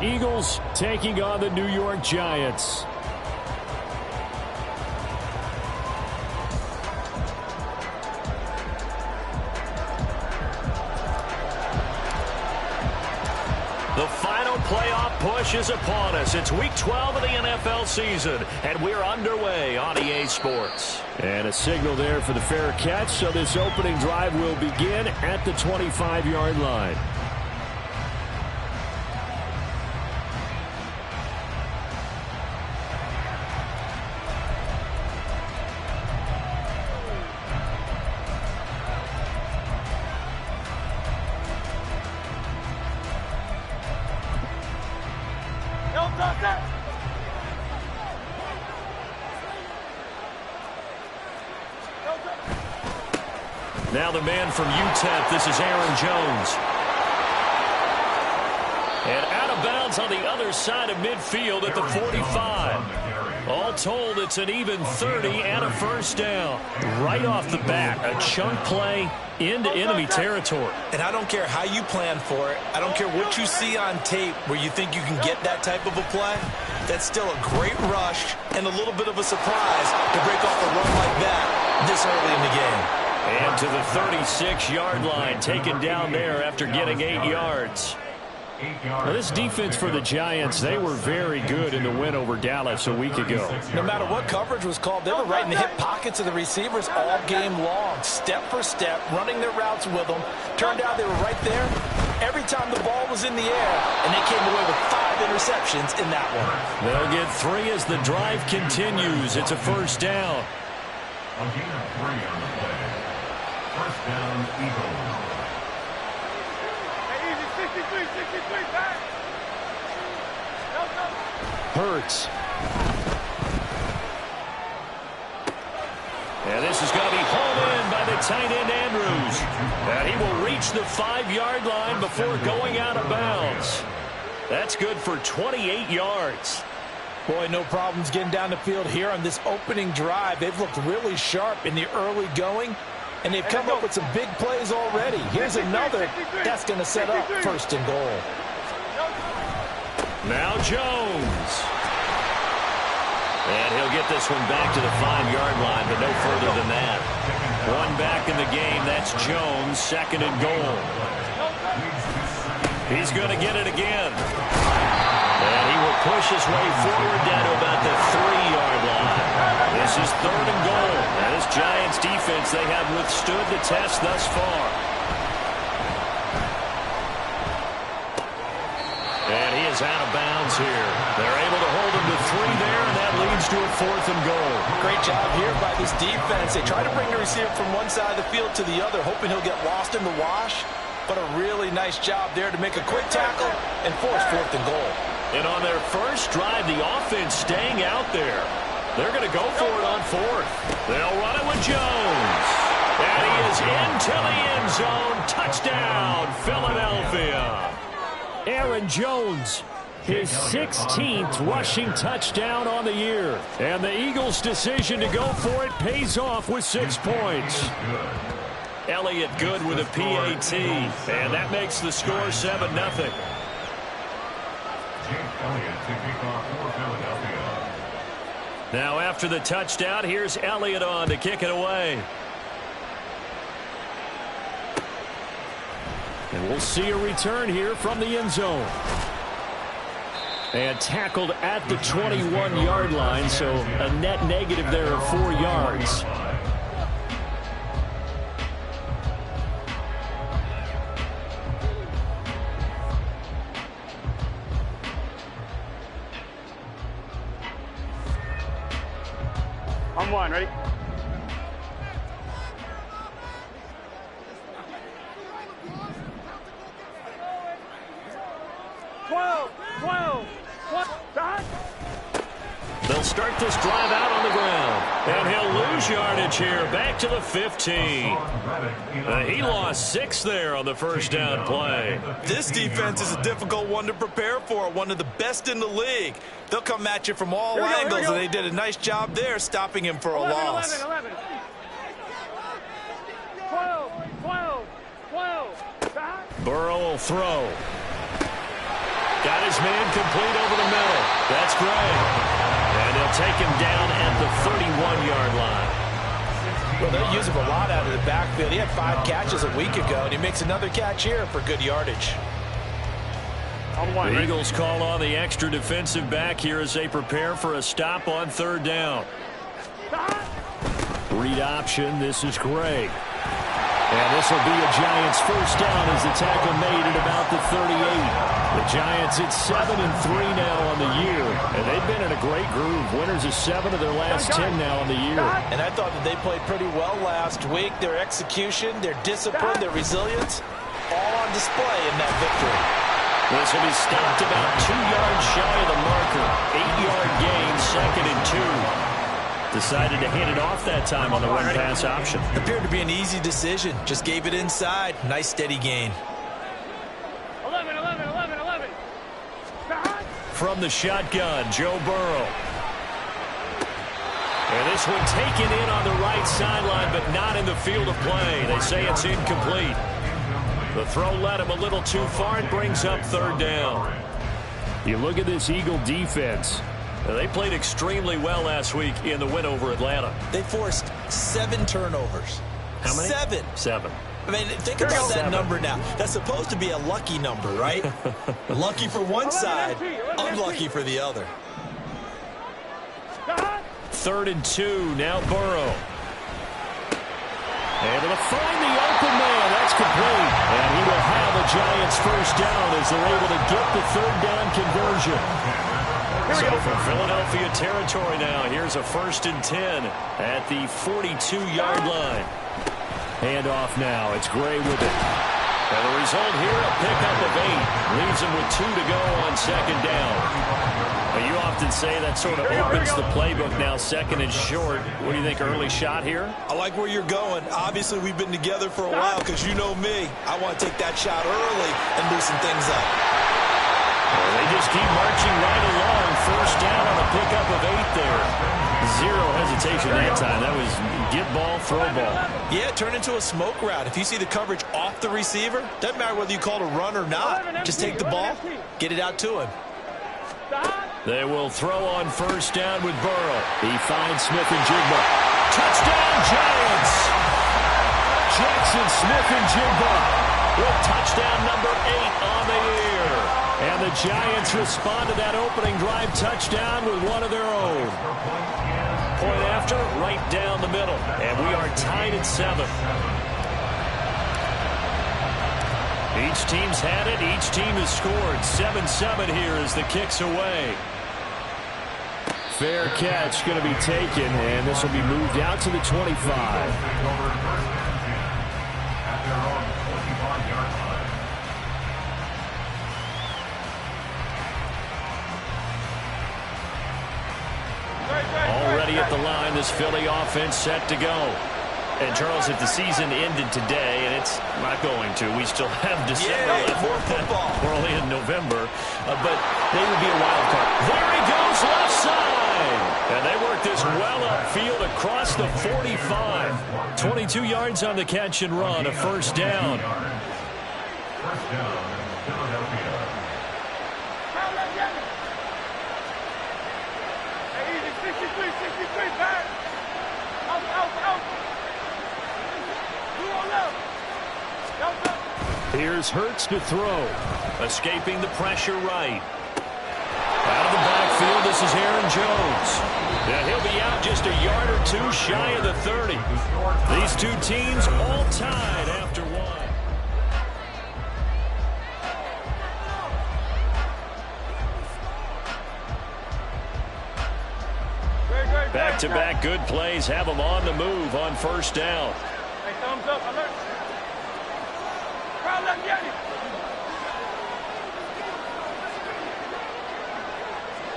Eagles taking on the New York Giants. The final playoff push is upon us. It's week 12 of the NFL season, and we're underway on EA Sports. And a signal there for the fair catch, so this opening drive will begin at the 25-yard line. Now the man from UTEP, this is Aaron Jones. And out of bounds on the other side of midfield at the 45. All told, it's an even 30 and a first down. Right off the bat, a chunk play into enemy territory. And I don't care how you plan for it. I don't care what you see on tape where you think you can get that type of a play. That's still a great rush and a little bit of a surprise to break off a run like that this early in the game. And to the 36-yard line, taken down there after getting 8 yards. Well, this defense for the Giants, they were very good in the win over Dallas a week ago. No matter what coverage was called, they were right in the hip pockets of the receivers all game long, step for step, running their routes with them. Turned out they were right there every time the ball was in the air, and they came away with 5 interceptions in that one. They'll get 3 as the drive continues. It's a first down. On gain of 3 on the play. First down, Eagles. Hey, easy, 63, back. Hurts. And this is going to be hauled in by the tight end, Andrews. And he will reach the 5-yard line before going out of bounds. That's good for 28 yards. Boy, no problems getting down the field here on this opening drive. They've looked really sharp in the early going, and they've come up with some big plays already. Here's another that's going to set up first and goal. Now Jones. And he'll get this one back to the 5-yard line, but no further than that. One back in the game. That's Jones, second and goal. He's going to get it again. And he will push his way forward down to about the 3-yard line. This is third and goal. And this Giants defense, they have withstood the test thus far. And he is out of bounds here. They're able to hold him to 3 there, and that leads to a 4th and goal. Great job here by this defense. They try to bring the receiver from one side of the field to the other, hoping he'll get lost in the wash. But a really nice job there to make a quick tackle and force 4th and goal. And on their first drive, the offense staying out there. They're going to go for it on 4th. They'll run it with Jones. And he is into the end zone. Touchdown, Philadelphia. Aaron Jones, his 16th rushing touchdown on the year. And the Eagles' decision to go for it pays off with 6 points. Elliott good with a PAT. And that makes the score 7-0. Now after the touchdown, here's Elliott on to kick it away. And we'll see a return here from the end zone. And tackled at the 21-yard line, so a net negative there of 4 yards. On 1, ready? They'll start this drive out on the ground. And he'll lose yardage here. Back to the 15. He lost 6 there on the first down play. This defense is a difficult one to prepare for. One of the best in the league. They'll come at you from all angles, and they did a nice job there stopping him for a loss. 11. 12. Burrow will throw. Got his man complete over the middle. That's Gray. And they'll take him down at the 31-yard line. Well, they'll use him a lot out of the backfield. He had 5 catches a week ago, and he makes another catch here for good yardage. The Eagles call on the extra defensive back here as they prepare for a stop on 3rd down. Read option. This is Gray. And this will be a Giants first down as the tackle made at about the 38. The Giants at 7-3 now on the year. And they've been in a great groove. Winners of 7 of their last 10 now on the year. And I thought that they played pretty well last week. Their execution, their discipline, their resilience, all on display in that victory. This will be stopped about 2 yards shy of the marker. 8-yard gain, 2nd and 2. Decided to hand it off that time on the run-pass option. Appeared to be an easy decision. Just gave it inside. Nice steady gain. 11. From the shotgun, Joe Burrow. And this one taken in on the right sideline, but not in the field of play. They say it's incomplete. The throw led him a little too far. It brings up 3rd down. You look at this Eagle defense. They played extremely well last week in the win over Atlanta. They forced 7 turnovers. How many? 7. I mean, think about that number now. That's supposed to be a lucky number, right? Lucky for one side, unlucky for the other. 3rd and 2, now Burrow. Able to find the open man. That's complete. And he will have a Giants first down as they're able to get the 3rd down conversion. So from Philadelphia territory now, here's a 1st and 10 at the 42-yard line. Handoff now. It's Gray with it. And the result here, a pickup of 8. Leaves him with 2 to go on 2nd down. Well, you often say that sort of opens the playbook now, 2nd and short. What do you think, early shot here? I like where you're going. Obviously, we've been together for a while because you know me. I want to take that shot early and loosen things up. Well, they just keep marching right along. First down on a pickup of 8 there. 0 hesitation that time. That was get ball, throw ball. Yeah, turn into a smoke route. If you see the coverage off the receiver, doesn't matter whether you call it a run or not. Just take the ball, get it out to him. They will throw on 1st down with Burrow. He finds Smith and Jigba. Touchdown, Giants! Jackson Smith-Njigba with touchdown number 8 on the year. And the Giants respond to that opening drive touchdown with one of their own. Point after, right down the middle. And we are tied at 7. Each team's had it. Each team has scored. 7-7 here as the kick's away. Fair catch going to be taken, and this will be moved out to the 25. Already at the line, this Philly offense set to go. And, Charles, if the season ended today, and it's not going to, we still have December left. More football. We're only in November, but they would be a wild card. There he goes, left side. And they work this well upfield across the 45. 22 yards on the catch and run, a 1st down. First down, Philadelphia. Hey, easy, 63, back. Out. Here's Hurts to throw. Escaping the pressure right. Out of the backfield, this is Aaron Jones. Yeah, he'll be out just a yard or 2 shy of the 30. These two teams all tied after 1. Back-to-back good plays have them on the move on 1st down. Hey, thumbs up, alert. Crowd left, get it.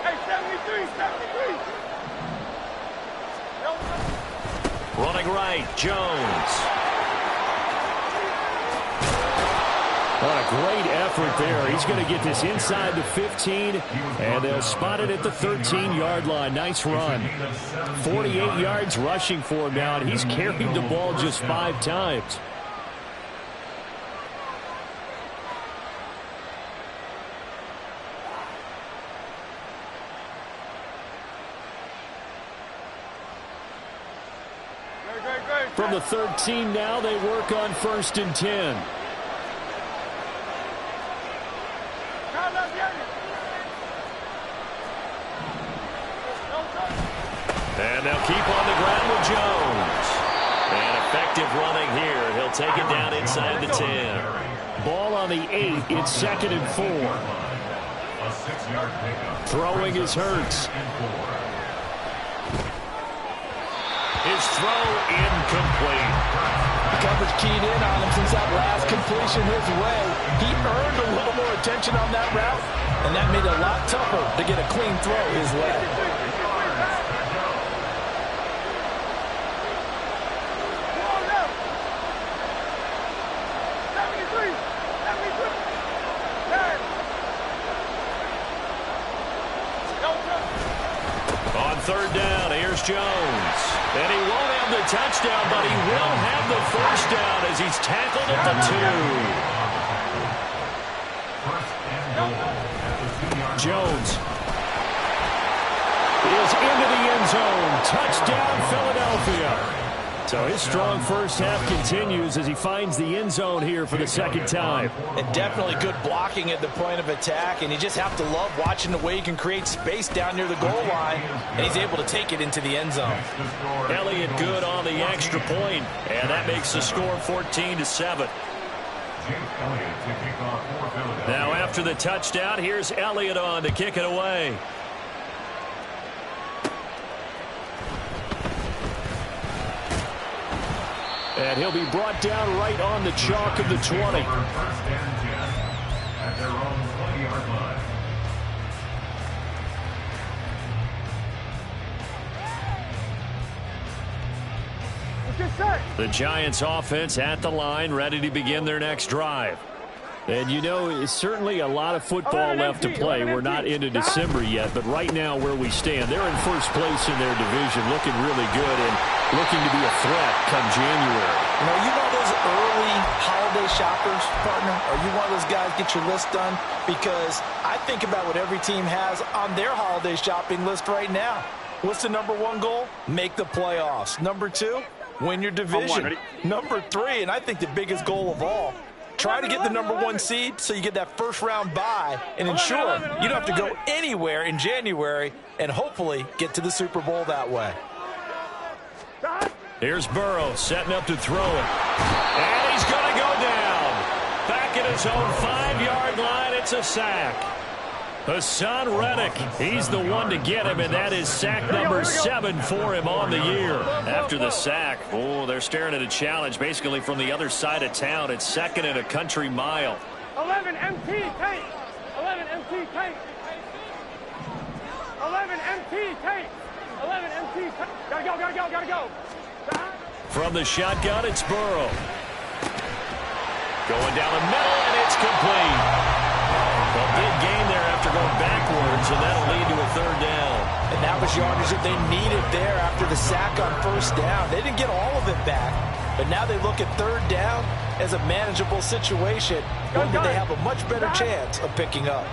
Hey, 73. Running right, Jones. What a great effort there. He's going to get this inside the 15, and they'll spot it at the 13-yard line. Nice run. 48 yards rushing for him now, and he's carried the ball just 5 times. From the 13 now, they work on 1st and 10. And they'll keep on the ground with Jones. And effective running here. He'll take it down inside the 10. Ball on the 8. It's 2nd and 4. A 6-yard pickup. Throwing is Hurts. His throw incomplete. Coverage keyed in on him since that last completion his way. He earned a little more attention on that route, and that made it a lot tougher to get a clean throw his way. On 3rd down, here's Jones. And he won't have the touchdown, but he will have the 1st down as he's tackled at the 2. Jones is into the end zone. Touchdown, Philadelphia. So his strong first half continues as he finds the end zone here for the 2nd time. And definitely good blocking at the point of attack, and you just have to love watching the way he can create space down near the goal line, and he's able to take it into the end zone. Elliott good on the extra point, and that makes the score 14-7. Now after the touchdown, here's Elliott on to kick it away. And he'll be brought down right on the chalk of the 20. At their own 20-yard line. The Giants offense at the line, ready to begin their next drive. And you know, it's certainly a lot of football left to play. We're not into December yet, but right now where we stand, they're in first place in their division, looking really good and looking to be a threat come January. You know, you one of those early holiday shoppers, partner? Are you one of those guys get your list done? Because I think about what every team has on their holiday shopping list right now. What's the number 1 goal? Make the playoffs. Number 2, win your division. Number 3, and I think the biggest goal of all, try to get the number 1 seed so you get that first-round bye and ensure you don't have to go anywhere in January and hopefully get to the Super Bowl that way. Here's Burrow setting up to throw it. And he's going to go down. Back at his own 5-yard line, it's a sack. Hassan Reddick, he's the one to get him, and that is sack number 7 for him on the year. After the sack, they're staring at a challenge basically from the other side of town. It's 2nd and a country mile. 11 MT tank. 11 MT tank. 11 MT tank. 11 MT tank. Gotta go, gotta go, gotta go. From the shotgun, it's Burrow. Going down the middle, and it's complete. A big gain there after going backwards, and that'll lead to a 3rd down. And that was yardage that they needed there after the sack on 1st down. They didn't get all of it back, but now they look at 3rd down as a manageable situation, one that they have a much better chance of picking up.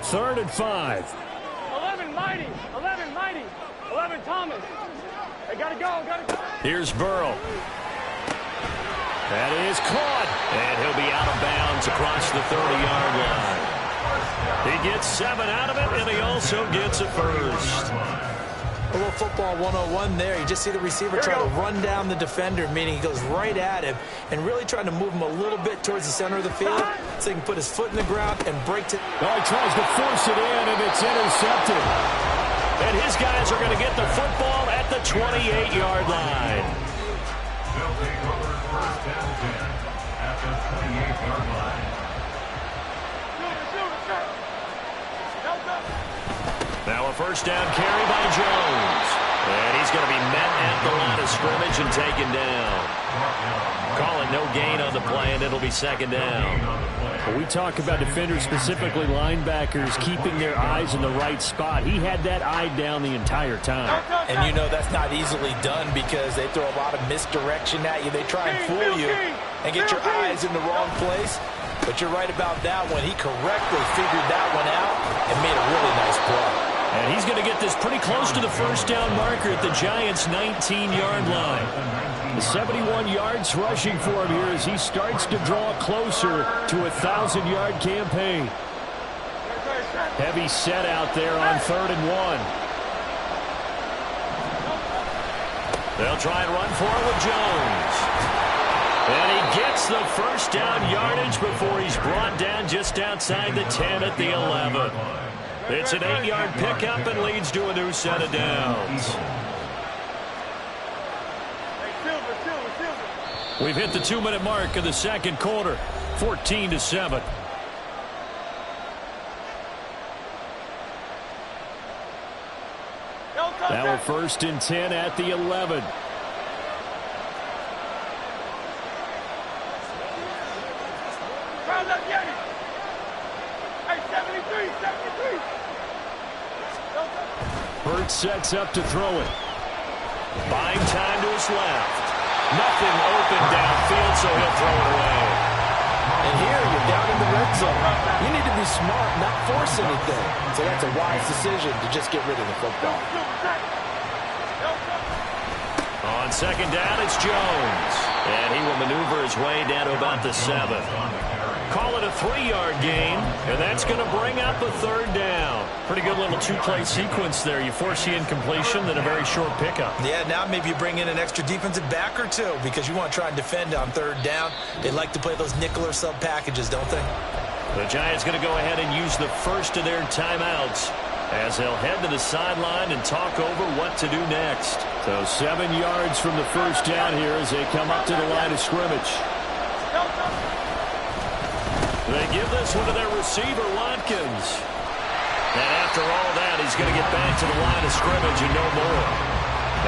3rd and 5. 11 Mighty. 11 Mighty. 11 Thomas. They gotta go, gotta go. Here's Burrow. That is caught, and he'll be out of bounds across the 30-yard line. He gets 7 out of it, and he also gets a first. A little football 101 there. You just see the receiver try to run down the defender, meaning he goes right at him and really trying to move him a little bit towards the center of the field so he can put his foot in the ground and break it. Oh, he tries to force it in, and it's intercepted. And his guys are going to get the football at the 28-yard line. They'll take over 1st and 10 at the 28-yard line. Now a 1st down carry by Jones. And he's going to be met at the line of scrimmage and taken down. Call it no gain on the play, and it'll be 2nd down. Well, we talk about defenders, specifically linebackers, keeping their eyes in the right spot. He had that eye down the entire time. And you know that's not easily done because they throw a lot of misdirection at you. They try and fool you and get your eyes in the wrong place. But you're right about that one. He correctly figured that one out and made a really nice play. And he's going to get this pretty close to the first down marker at the Giants' 19-yard line. 71 yards rushing for him here as he starts to draw closer to a 1,000-yard campaign. Heavy set out there on 3rd and 1. They'll try and run for it with Jones. And he gets the first down yardage before he's brought down just outside the 10 at the 11. It's an 8-yard pickup and leads to a new set of downs. We've hit the 2-minute mark of the second quarter, 14-7. Now a 1st and 10 at the 11. Hurts sets up to throw it. Buying time to his left. Nothing open downfield, so he'll throw it away. And here you're down in the red zone. You need to be smart, not force anything. So that's a wise decision to just get rid of the football. On 2nd down, it's Jones. And he will maneuver his way down to about the 7. Call it a 3-yard gain, and that's going to bring up a 3rd down. Pretty good little 2-play sequence there. You force the incompletion, then a very short pickup. Yeah, now maybe you bring in an extra defensive back or two because you want to try and defend on 3rd down. They like to play those nickel or sub packages, don't they? The Giants going to go ahead and use the first of their timeouts as they'll head to the sideline and talk over what to do next. So 7 yards from the first down here as they come up to the line of scrimmage. They give this one to their receiver, Watkins. And after all that, he's going to get back to the line of scrimmage and no more.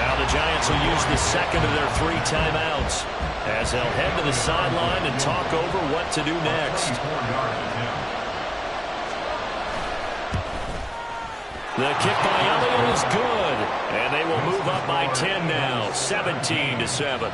Now the Giants will use the second of their 3 timeouts as they'll head to the sideline and talk over what to do next. The kick by Elliott is good, and they will move up by 10 now, 17-7.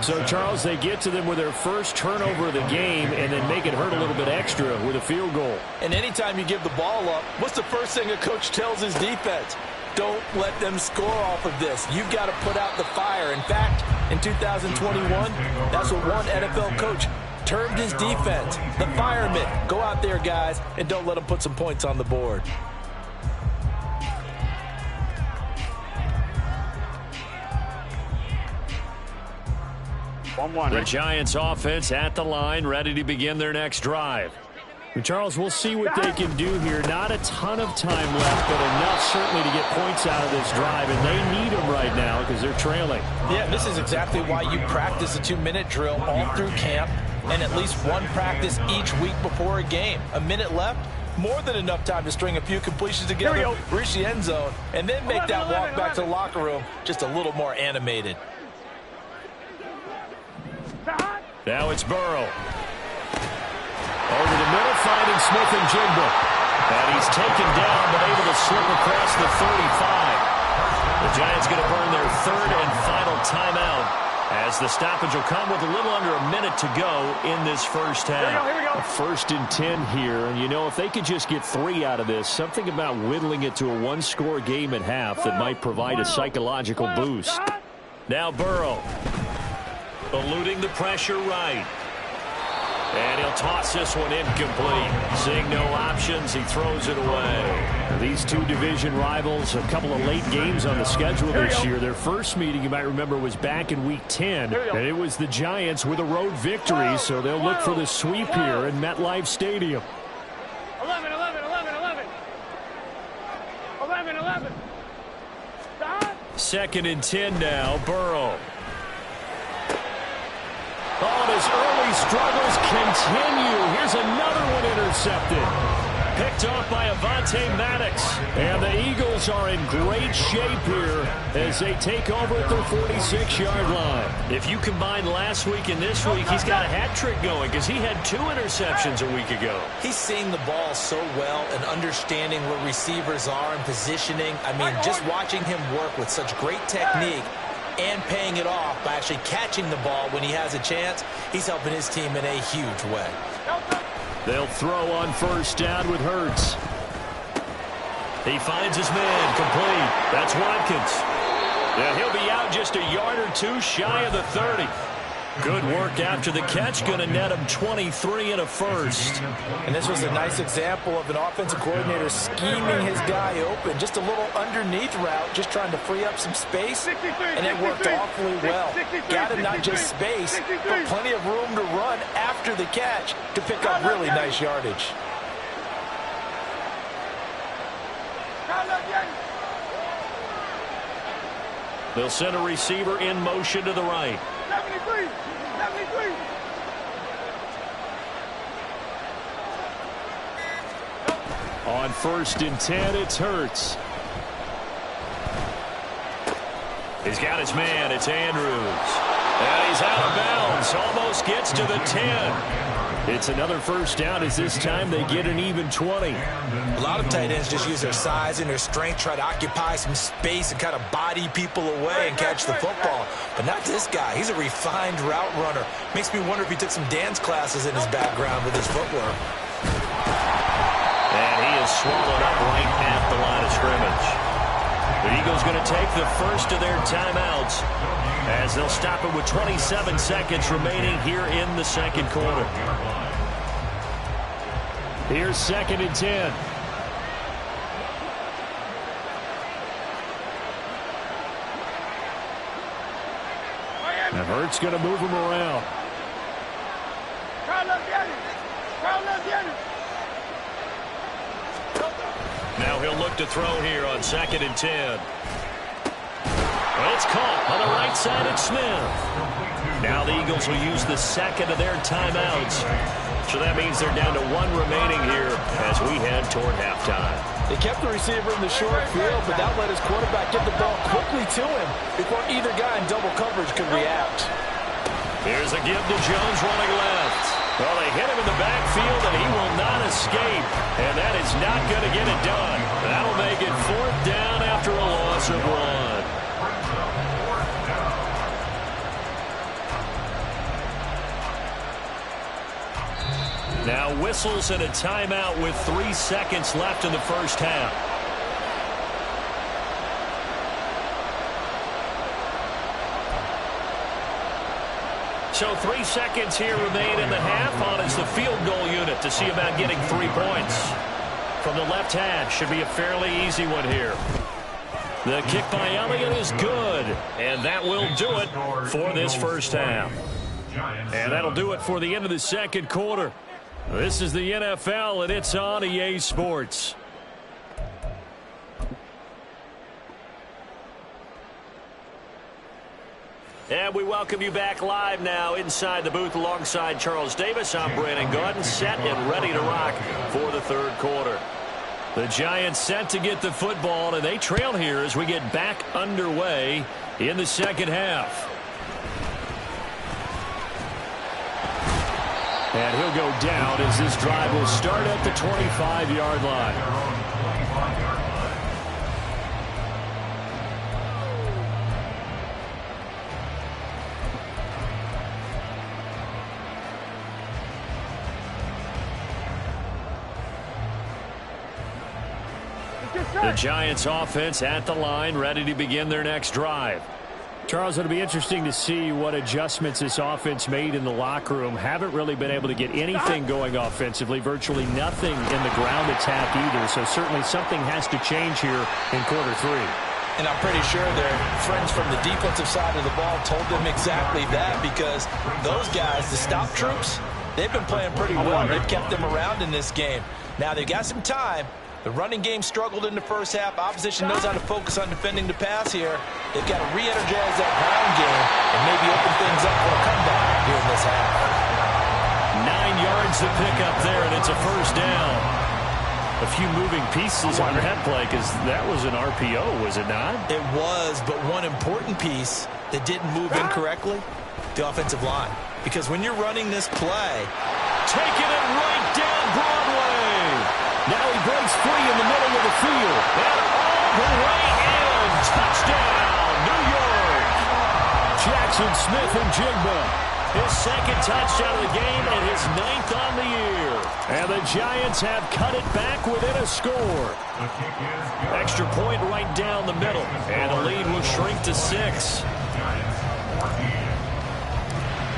So, Charles, they get to them with their first turnover of the game and then make it hurt a little bit extra with a field goal. And anytime you give the ball up, what's the first thing a coach tells his defense? Don't let them score off of this. You've got to put out the fire. In fact, in 2021, that's what one NFL coach termed his defense, the firemen. Go out there, guys, and don't let them put some points on the board. The Giants offense at the line, ready to begin their next drive. Charles, we'll see what they can do here. Not a ton of time left, but enough certainly to get points out of this drive, and they need them right now because they're trailing. Yeah, this is exactly why you practice a 2-minute drill all through camp and at least one practice each week before a game. A minute left, more than enough time to string a few completions together, reach the end zone, and then make that walk back to the locker room just a little more animated. Now it's Burrow. Over the middle, finding Smith and Jigba. And he's taken down, but able to slip across the 35. The Giants going to burn their 3rd and final timeout as the stoppage will come with a little under a minute to go in this first half. Here we go. 1st and 10 here, and you know, if they could just get 3 out of this, something about whittling it to a 1-score game at half that might provide a psychological boost. Now Burrow. Eluding the pressure right. And he'll toss this one incomplete. Seeing no options, he throws it away. These two division rivals, a couple of late games on the schedule this year. Their first meeting, you might remember, was back in Week 10. And it was the Giants with a road victory, so they'll look for the sweep here in MetLife Stadium. 11. 2nd and 10 now, Burrow. Oh, and his early struggles continue. Here's another one intercepted. Picked off by Avonte Maddox. And the Eagles are in great shape here as they take over at their 46-yard line. If you combine last week and this week, he's got a hat trick going because he had 2 interceptions a week ago. He's seeing the ball so well and understanding where receivers are and positioning. I mean, just watching him work with such great technique and paying it off by actually catching the ball when he has a chance, he's helping his team in a huge way. They'll throw on first down with Hurts. He finds his man complete. That's Watkins. And he'll be out just a yard or two shy of the 30. Good work after the catch. Going to net him 23 and a first. And this was a nice example of an offensive coordinator scheming his guy open. Just a little underneath route, just trying to free up some space. And it worked awfully well. Got him not just space, but plenty of room to run after the catch to pick up really nice yardage. They'll send a receiver in motion to the right. 73. On 1st and 10, it's Hurts. He's got his man. It's Andrews. And he's out of bounds. Almost gets to the 10. It's another first down as this time they get an even 20. A lot of tight ends just use their size and their strength, try to occupy some space and kind of body people away and catch the football. But not this guy. He's a refined route runner. Makes me wonder if he took some dance classes in his background with his footwork. And he is swallowed up right at the line of scrimmage. The Eagles going to take the first of their timeouts as they'll stop it with 27 seconds remaining here in the second quarter. Here's 2nd and 10. And Hurts going to move him around. Now he'll look to throw here on 2nd and 10. Well, it's caught on the right side at Smith. Now the Eagles will use the second of their timeouts. So that means they're down to 1 remaining here as we head toward halftime. They kept the receiver in the short field, but that let his quarterback get the ball quickly to him before either guy in double coverage could react. Here's a give to Jones running left. Well, they hit him in the backfield, and he will not escape. And that is not going to get it done. That'll make it 4th down after a loss of 1. Now whistles and a timeout with 3 seconds left in the first half. So 3 seconds here remain in the half on as the field goal unit to see about getting 3 points. From the left hash should be a fairly easy one here. The kick by Elliott is good, and that will do it for this first half. And that'll do it for the end of the second quarter. This is the NFL, and it's on EA Sports. And we welcome you back live now inside the booth alongside Charles Davis. I'm Brandon Gaudin, set and ready to rock for the third quarter. The Giants set to get the football, and they trail here as we get back underway in the second half. And he'll go down as this drive will start at the 25-yard line. The Giants offense at the line, ready to begin their next drive. Charles, it'll be interesting to see what adjustments this offense made in the locker room. Haven't really been able to get anything going offensively, virtually nothing in the ground attack either. So certainly something has to change here in quarter 3. And I'm pretty sure their friends from the defensive side of the ball told them exactly that, because those guys, the stop troops, they've been playing pretty well. They've kept them around in this game. Now they've got some time. The running game struggled in the first half. Opposition knows how to focus on defending the pass here. They've got to re-energize that ground game and maybe open things up for a comeback here in this half. 9 yards to pick up there, and it's a first down. A few moving pieces on that play, because that was an RPO, was it not? It was, but one important piece that didn't move incorrectly, the offensive line. Because when you're running this play, taking it right down Broadway. Now he breaks free in the middle of the field. And all the way in. Touchdown, New York. Jackson Smith and Jigba. His second touchdown of the game and his 9th on the year. And the Giants have cut it back within a score. Extra point right down the middle. And the lead will shrink to 6.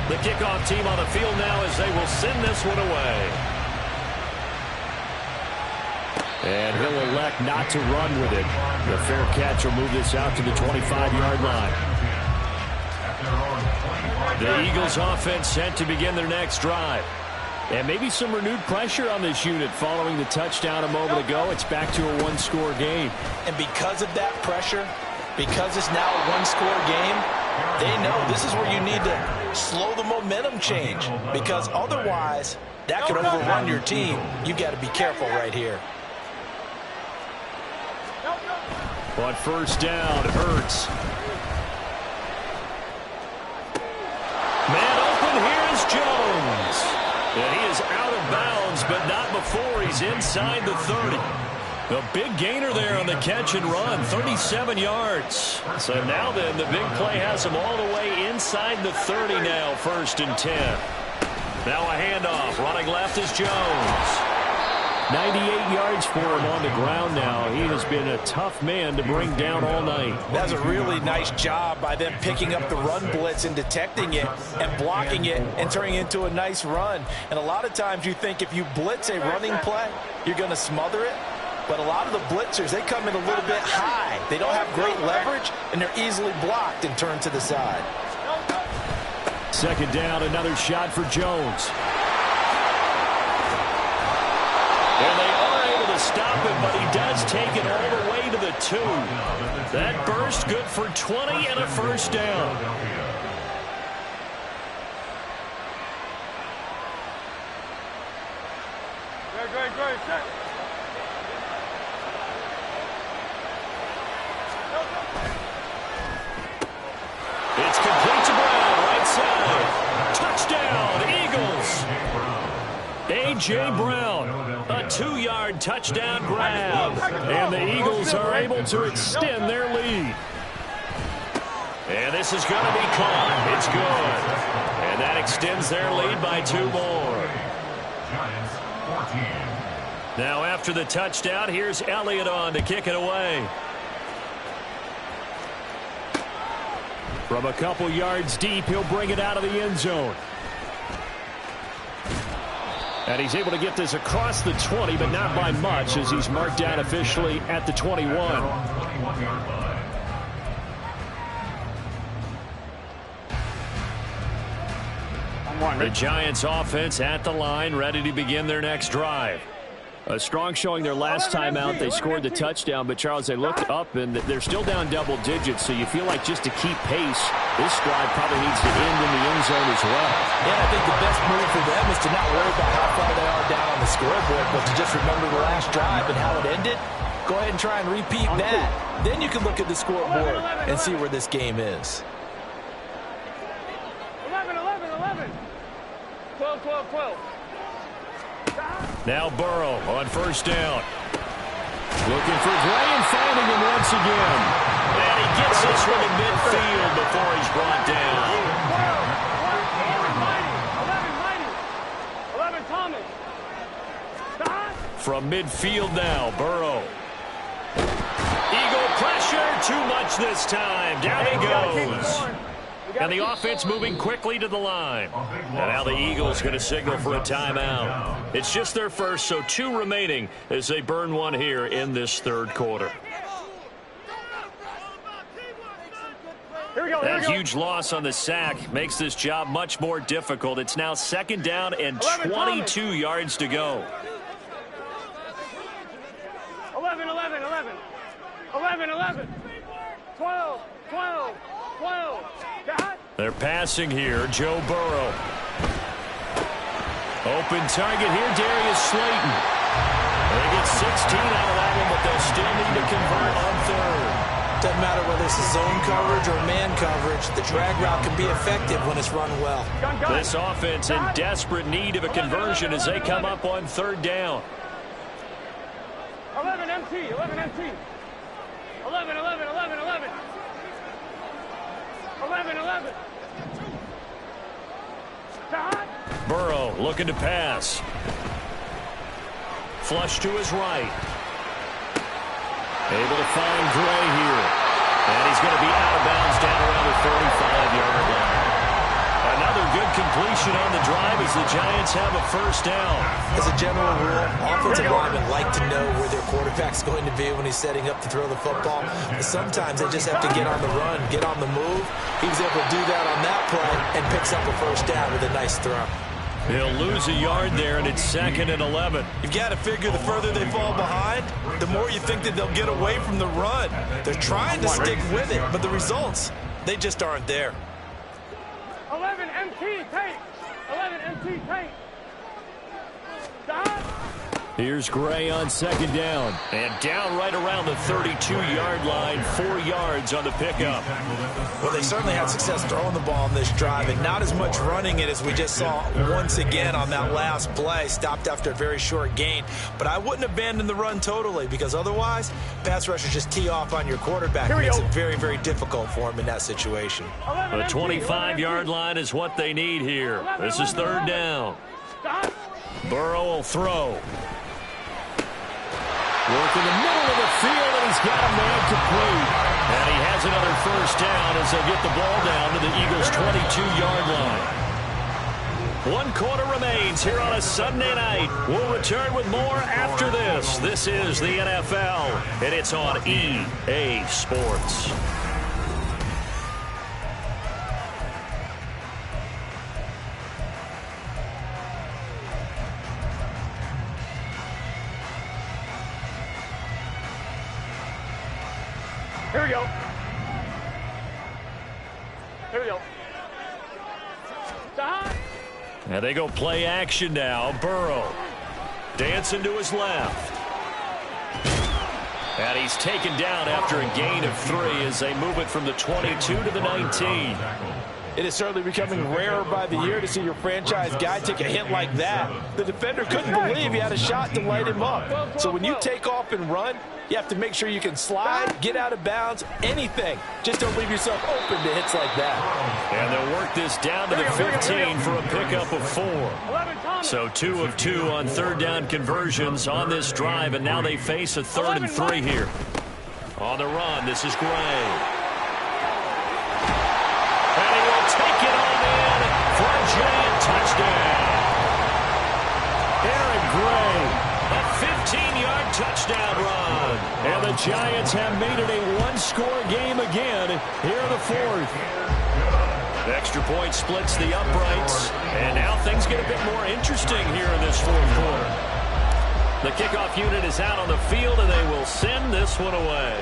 The kickoff team on the field now as they will send this one away. And he'll elect not to run with it. The fair catch will move this out to the 25-yard line. The Eagles offense set to begin their next drive. And maybe some renewed pressure on this unit following the touchdown a moment ago. It's back to a one-score game. And because of that pressure, because it's now a one-score game, they know this is where you need to slow the momentum change. Because otherwise, that could overrun your team. You've got to be careful right here. On first down, Hurts. Man open, here is Jones. And he is out of bounds, but not before he's inside the 30. The big gainer there on the catch and run, 37 yards. So now then, the big play has him all the way inside the 30 now, 1st and 10. Now a handoff, running left is Jones. 98 yards for him on the ground now. He has been a tough man to bring down all night. That's a really nice job by them picking up the run blitz and detecting it and blocking it and turning it into a nice run. And a lot of times you think if you blitz a running play, you're going to smother it. But a lot of the blitzers, they come in a little bit high. They don't have great leverage, and they're easily blocked and turned to the side. Second down, another shot for Jones. And they are able to stop him, but he does take it all the way to the 2. That burst good for 20 and a first down. Great, set. It's complete to Brown, right side. Touchdown, Eagles. A.J. Brown, a 2-yard touchdown grab. And the Eagles are able to extend their lead. And this is going to be caught. It's good. And that extends their lead by 2 more. Now after the touchdown, here's Elliott on to kick it away. From a couple yards deep, he'll bring it out of the end zone. And he's able to get this across the 20, but not by much, as he's marked down officially at the 21. The Giants offense at the line, ready to begin their next drive. A strong showing their last time out. They scored the touchdown, but, Charles, they looked up, and they're still down double digits, so you feel like just to keep pace, this drive probably needs to end in the end zone as well. Yeah, I think the best move for them is to not worry about how far they are down on the scoreboard, but to just remember the last drive and how it ended. Go ahead and try and repeat that. Then you can look at the scoreboard and see where this game is. 11. 12. Now Burrow on first down. Looking for Gray and finding him once again. And he gets this one in midfield before he's brought down. 11, Thomas. From midfield now, Burrow. Eagle pressure, too much this time. Down he goes. And the offense moving quickly to the line. And now the Eagles going to signal for a timeout. It's just their first, so 2 remaining as they burn one here in this 3rd quarter. That huge loss on the sack makes this job much more difficult. It's now 2nd down and 22 yards to go. 11. 12. They're passing here. Joe Burrow. Open target here, Darius Slayton. They get 16 out of that one, but they'll still need to convert on 3rd. Doesn't matter whether it's a zone coverage or man coverage, the drag route can be effective when it's run well. This offense in desperate need of a conversion as they come up on 3rd down. 11 MT. 11. 11. Burrow looking to pass. Flush to his right. Able to find Gray here. And he's going to be out of bounds down around the 35-yard line. Another good completion on the drive as the Giants have a first down. As a general rule, offensive linemen like to know where their quarterback's going to be when he's setting up to throw the football. But sometimes they just have to get on the run, get on the move. He was able to do that on that play and picks up a first down with a nice throw. He'll lose a yard there, and it's 2nd and 11. You've got to figure the further they fall behind, the more you think that they'll get away from the run. They're trying to stick with it, but the results, they just aren't there. 11 MT tape. 11 MT tape. Stop. Here's Gray on 2nd down. And down right around the 32-yard line, 4 yards on the pickup. Well, they certainly had success throwing the ball on this drive, and not as much running it as we just saw once again on that last play. Stopped after a very short gain. But I wouldn't abandon the run totally, because otherwise, pass rushers just tee off on your quarterback. It makes it very, very difficult for him in that situation. The 25-yard line is what they need here. This is 3rd down. Burrow will throw. Work in the middle of the field, and he's got a man complete. And he has another first down as they'll get the ball down to the Eagles' 22-yard line. 1 quarter remains here on a Sunday night. We'll return with more after this. This is the NFL, and it's on EA Sports. Here we go. Here we go. Stop. And they go play action now. Burrow dancing to his left. And he's taken down after a gain of 3 as they move it from the 22 to the 19. It is certainly becoming rarer by the year to see your franchise guy take a hit like that. The defender couldn't believe he had a shot to light him up. So when you take off and run, you have to make sure you can slide, get out of bounds, anything. Just don't leave yourself open to hits like that. And they'll work this down to the 15 for a pickup of 4. So 2 of 2 on 3rd down conversions on this drive, and now they face a 3rd and 3 here. On the run, this is Gray. And he will take it on in for a giant touchdown. Aaron Gray, a 15-yard touchdown run. And the Giants have made it a 1-score game again here in the 4th. The extra point splits the uprights. And now things get a bit more interesting here in this 4th quarter. The kickoff unit is out on the field, and they will send this one away.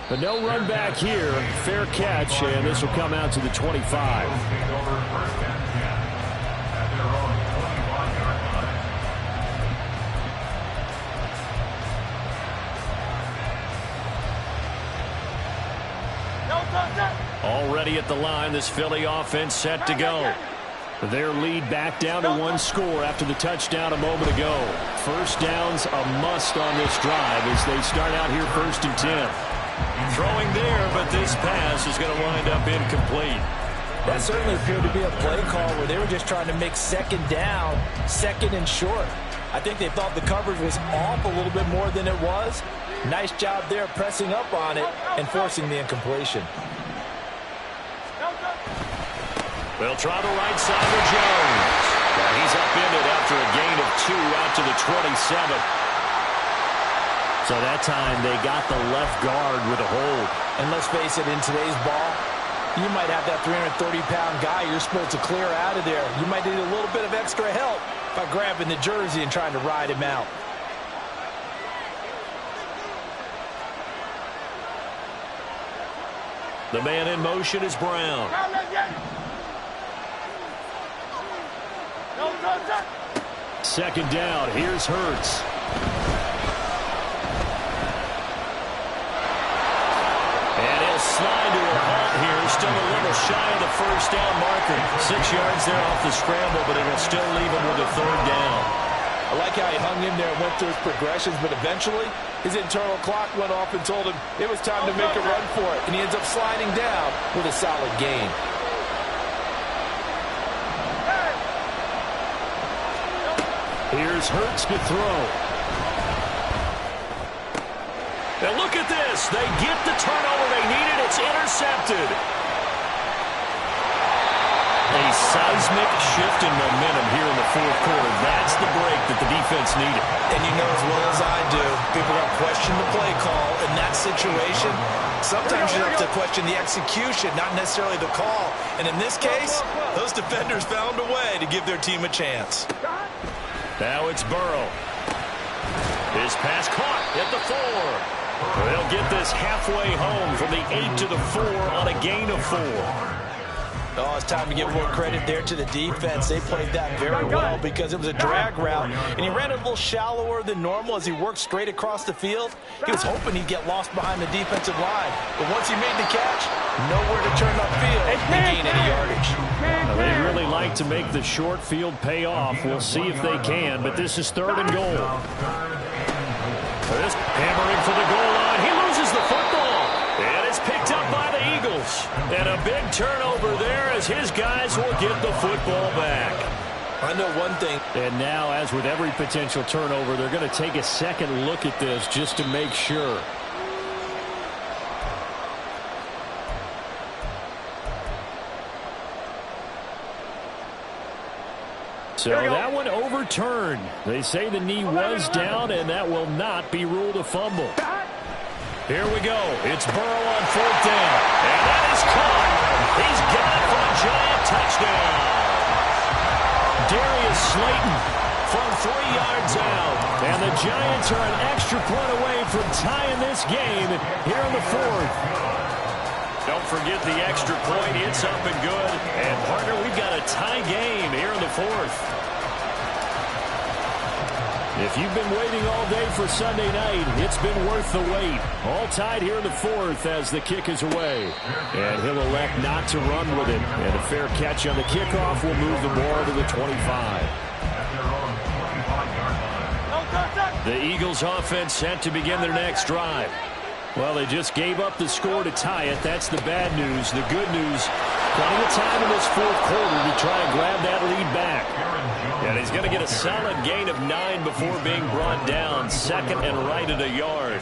But no run back here. Fair catch, and this will come out to the 25. Already at the line, this Philly offense set to go. Their lead back down to 1 score after the touchdown a moment ago. First down's a must on this drive as they start out here 1st and 10. Throwing there, but this pass is going to wind up incomplete. That certainly appeared to be a play call where they were just trying to make 2nd down, 2nd and short. I think they thought the coverage was off a little bit more than it was. Nice job there pressing up on it and forcing the incompletion. They'll try the right side with Jones. Now he's upended after a gain of 2 out to the 27. So that time they got the left guard with a hold. And let's face it, in today's ball, you might have that 330-pound guy you're supposed to clear out of there. You might need a little bit of extra help by grabbing the jersey and trying to ride him out. The man in motion is Brown. Second down, here's Hurts. Slide to a halt here. Still a little shy of the first down marker. 6 yards there off the scramble, but it'll still leave him with a 3rd down. I like how he hung in there and went through his progressions, but eventually his internal clock went off and told him it was time to make a run for it, and he ends up sliding down with a solid gain. Here's Hurts to throw. And look at this. They get the turnover they needed. It's intercepted. A seismic shift in momentum here in the fourth quarter. That's the break that the defense needed. And you know as well as I do, people don't question the play call in that situation. Sometimes you have to question the execution, not necessarily the call. And in this case, those defenders found a way to give their team a chance. Now it's Burrow. His pass caught at the 4. They'll get this halfway home from the 8 to the 4 on a gain of 4. Oh, it's time to give more credit there to the defense. They played that very well because it was a drag route, and he ran a little shallower than normal as he worked straight across the field. He was hoping he'd get lost behind the defensive line, but once he made the catch, nowhere to turn upfield to gain any yardage. Now, they really like to make the short field pay off. We'll see if they can, but this is 3rd and goal. This hammering for the goal line. He loses the football. And it's picked up by the Eagles. And a big turnover there as his guys will get the football back. I know one thing. And now, as with every potential turnover, they're going to take a second look at this just to make sure. So that one overturned. They say the knee was down, and that will not be ruled a fumble. Here we go. It's Burrow on 4th down. And that is caught. He's got it for a giant touchdown. Darius Slayton from 3 yards out. And the Giants are an extra point away from tying this game here in the 4th. Don't forget the extra point. It's up and good. And, partner, we've got a tie game here in the 4th. If you've been waiting all day for Sunday night, it's been worth the wait. All tied here in the 4th as the kick is away. And he'll elect not to run with it. And a fair catch on the kickoff will move the ball to the 25. The Eagles offense set to begin their next drive. Well, they just gave up the score to tie it. That's the bad news. The good news, plenty of time in this 4th quarter to try and grab that lead back. And he's going to get a solid gain of 9 before being brought down. 2nd and right at a yard.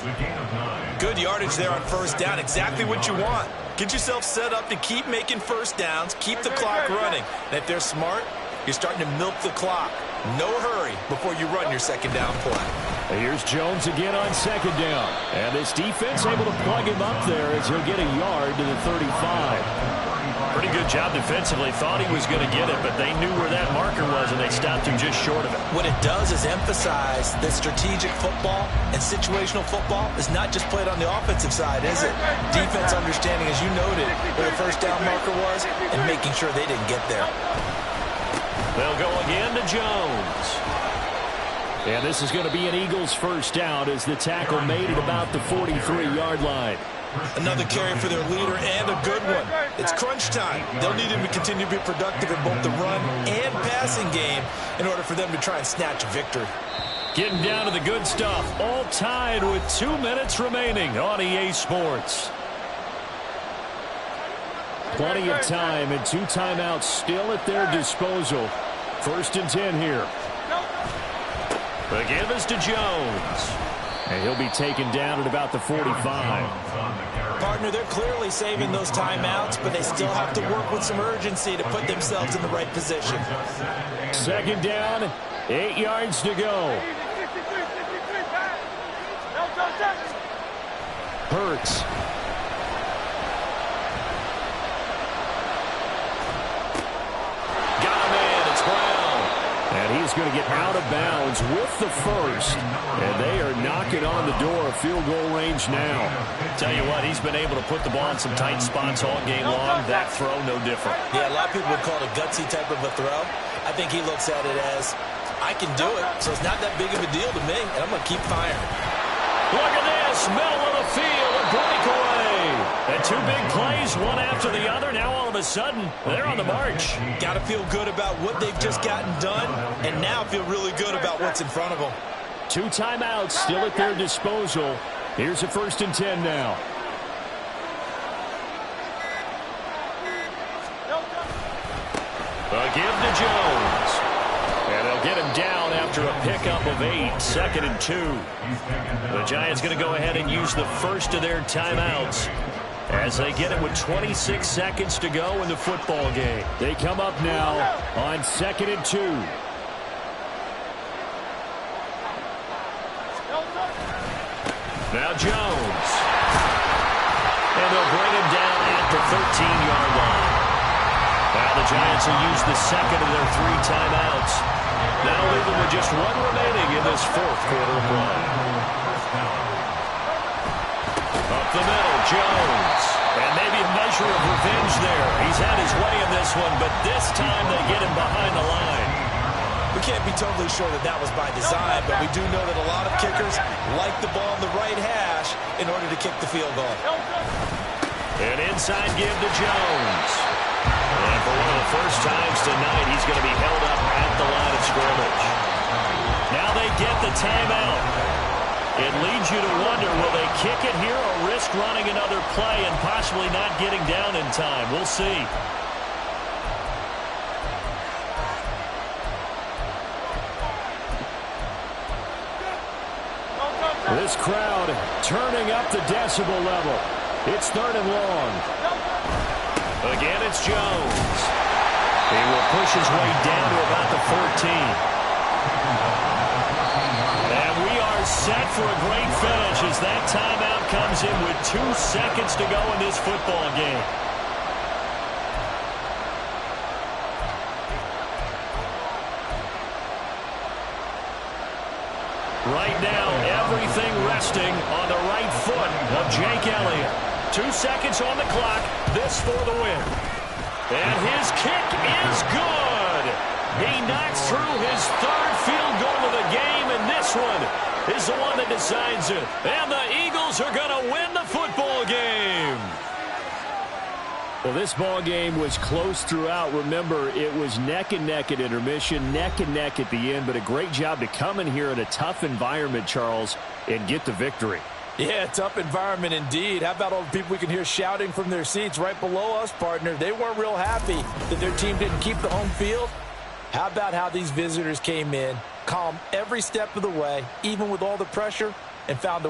Good yardage there on 1st down. Exactly what you want. Get yourself set up to keep making 1st downs, keep the clock running. And if they're smart, you're starting to milk the clock. No hurry before you run your 2nd down play. Here's Jones again on 2nd down. And this defense able to plug him up there as he'll get a yard to the 35. Pretty good job defensively. Thought he was going to get it, but they knew where that marker was, and they stopped him just short of it. What it does is emphasize that strategic football and situational football is not just played on the offensive side, is it? Defense understanding, as you noted, where the 1st down marker was and making sure they didn't get there. They'll go again to Jones. And this is going to be an Eagles 1st down as the tackle made at about the 43-yard line. Another carry for their leader and a good one. It's crunch time. They'll need him to continue to be productive in both the run and passing game in order for them to try and snatch a victory. Getting down to the good stuff. All tied with 2 minutes remaining on EA Sports. Plenty of time and 2 timeouts still at their disposal. 1st and 10 here. The give is to Jones. And he'll be taken down at about the 45. Partner, they're clearly saving those timeouts, but they still have to work with some urgency to put themselves in the right position. 2nd down, 8 yards to go. Hurts. And he's going to get out of bounds with the 1st. And they are knocking on the door of field goal range now. Tell you what, he's been able to put the ball in some tight spots all game long. That throw, no different. Yeah, a lot of people would call it a gutsy type of a throw. I think he looks at it as, I can do it, so it's not that big of a deal to me, and I'm going to keep firing. Look at this, middle of the field, a breakaway. And 2 big plays, one after the other. Now all of a sudden, they're on the march. Got to feel good about what they've just gotten done, and now feel really good about what's in front of them. 2 timeouts still at their disposal. Here's a 1st and 10 now. A give to Jones. And they'll get him down after after a pickup of 8, 2nd and 2. The Giants going to go ahead and use the first of their timeouts as they get it with 26 seconds to go in the football game. They come up now on 2nd and 2. Now Jones. And they'll bring him down at the 13-yard line. Now the Giants will use the second of their 3 timeouts. That'll leave them with just 1 remaining in this 4th quarter of play. Up the middle, Jones. And maybe a measure of revenge there. He's had his way in this one, but this time they get him behind the line. We can't be totally sure that was by design, but we do know that a lot of kickers like the ball in the right hash in order to kick the field goal. An inside give to Jones. And for one of the first times tonight, he's going to be held up at the line of scrimmage. Now they get the timeout. It leads you to wonder, will they kick it here or risk running another play and possibly not getting down in time? We'll see. This crowd turning up the decibel level. It's 3rd and long. Again, it's Jones. He will push his way down to about the 14. And we are set for a great finish as that timeout comes in with 2 seconds to go in this football game. Right now, everything resting on the right foot of Jake Elliott. 2 seconds on the clock. This for the win. And his kick is good. He knocks through his 3rd field goal of the game, and this one is the one that decides it. And the Eagles are going to win the football game. Well, this ball game was close throughout. Remember, it was neck and neck at intermission, neck and neck at the end, but a great job to come in here in a tough environment, Charles, and get the victory. Yeah, tough environment indeed. How about all the people we can hear shouting from their seats right below us, partner? They weren't real happy that their team didn't keep the home field. How about how these visitors came in, calm every step of the way, even with all the pressure, and found a way.